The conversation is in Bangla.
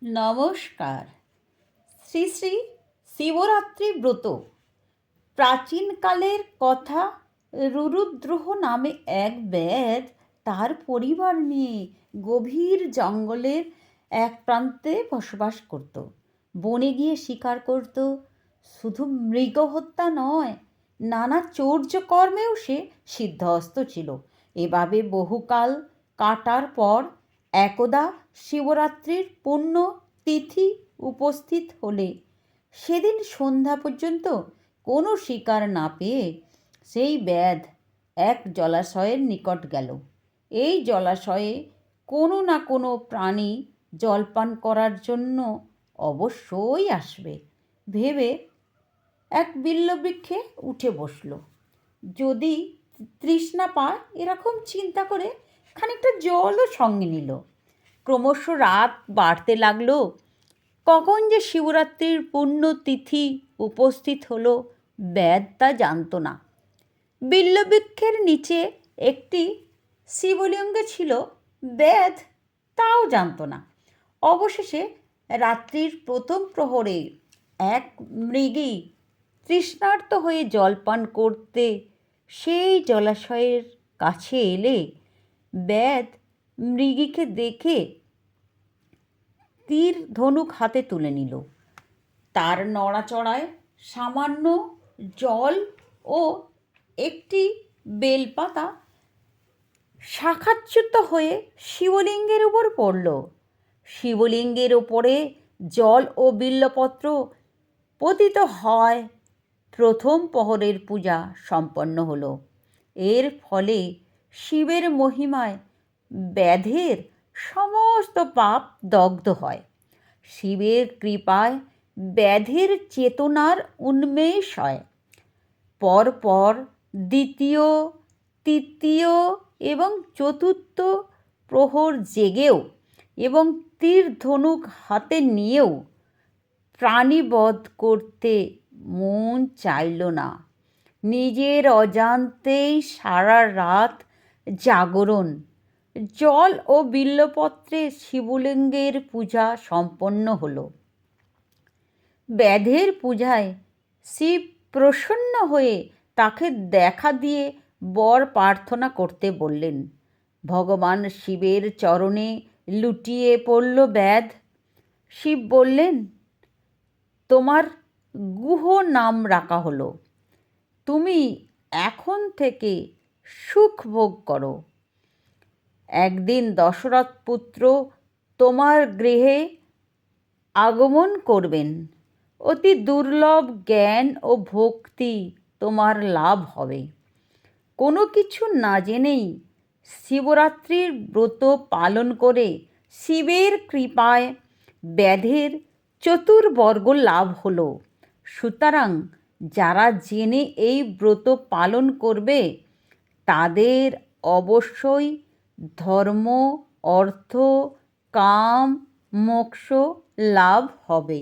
নমস্কার। শ্রী শ্রী শিবরাত্রি ব্রত প্রাচীনকালের কথা। রুরুদ্রোহ নামে এক ব্যাধ তার পরিবার নিয়ে গভীর জঙ্গলের এক প্রান্তে বসবাস করত। বনে গিয়ে শিকার করত। শুধু মৃগ হত্যা নয়, নানা চৌর্যকর্মেও সে সিদ্ধহস্ত ছিল। এভাবে বহুকাল কাটার পর একদা শিবরাত্রির পূর্ণ তিথি উপস্থিত হলে সেদিন সন্ধ্যা পর্যন্ত কোনো শিকার না পেয়ে সেই ব্যাধ এক জলাশয়ের নিকট গেল। এই জলাশয়ে কোনো না কোনো প্রাণী জলপান করার জন্য অবশ্যই আসবে ভেবে এক বিল্ববৃক্ষে উঠে বসল। যদি তৃষ্ণা পায় এরকম চিন্তা করে খানিকটা জলও সঙ্গে নিল। ক্রমশ রাত বাড়তে লাগলো। কখন যে শিবরাত্রির পুণ্যতিথি উপস্থিত হলো ব্যাধ তা জানত না। বিল্ববৃক্ষের নিচে একটি শিবলিঙ্গ ছিল, ব্যাধ তাও জানত না। অবশেষে রাত্রির প্রথম প্রহরে এক মৃগী তৃষ্ণার্ত হয়ে জলপান করতে সেই জলাশয়ের কাছে এলে ব্যাধ মৃগীকে দেখে তীর ধনুক হাতে তুলে নিল। তার নড়াচড়ায় সামান্য জল ও একটি বেলপাতা শাখাচ্যুত হয়ে শিবলিঙ্গের উপর পড়ল। শিবলিঙ্গের ওপরে জল ও বিল্বপত্র পতিত হয়। প্রথম প্রহরের পূজা সম্পন্ন হলো। এর ফলে শিবের মহিমায় ব্যাধের সমস্ত পাপ দগ্ধ হয়। শিবের কৃপায় ব্যাধের চেতনার উন্মেষ হয়। পরপর দ্বিতীয়, তৃতীয় এবং চতুর্থ প্রহর জেগেও এবং তীর ধনুক হাতে নিয়েও প্রাণীবধ করতে মন চাইল না। নিজের অজান্তেই সারা রাত জাগরণ, জল ও বিল্বপত্রে শিবলিঙ্গের পূজা সম্পন্ন হলো। ব্যাধের পূজায় শিব প্রসন্ন হয়ে তাকে দেখা দিয়ে বর প্রার্থনা করতে বললেন। ভগবান শিবের চরণে লুটিয়ে পড়ল ব্যাধ। শিব বললেন, তোমার গুহ নাম রাখা হলো। তুমি এখন থেকে সুখ ভোগ করো। একদিন দশরথ পুত্র তোমার গৃহে আগমন করবেন। অতি দুর্লভ জ্ঞান ও ভক্তি তোমার লাভ হবে। কোনো কিছু না জেনেই শিবরাত্রির ব্রত পালন করে শিবের কৃপায় ব্যাধের চতুর্বর্গ লাভ হলো। সুতরাং যারা জেনে এই ব্রত পালন করবে তাদের অবশ্যই ধর্ম, অর্থ, কাম, মোক্ষ লাভ হবে।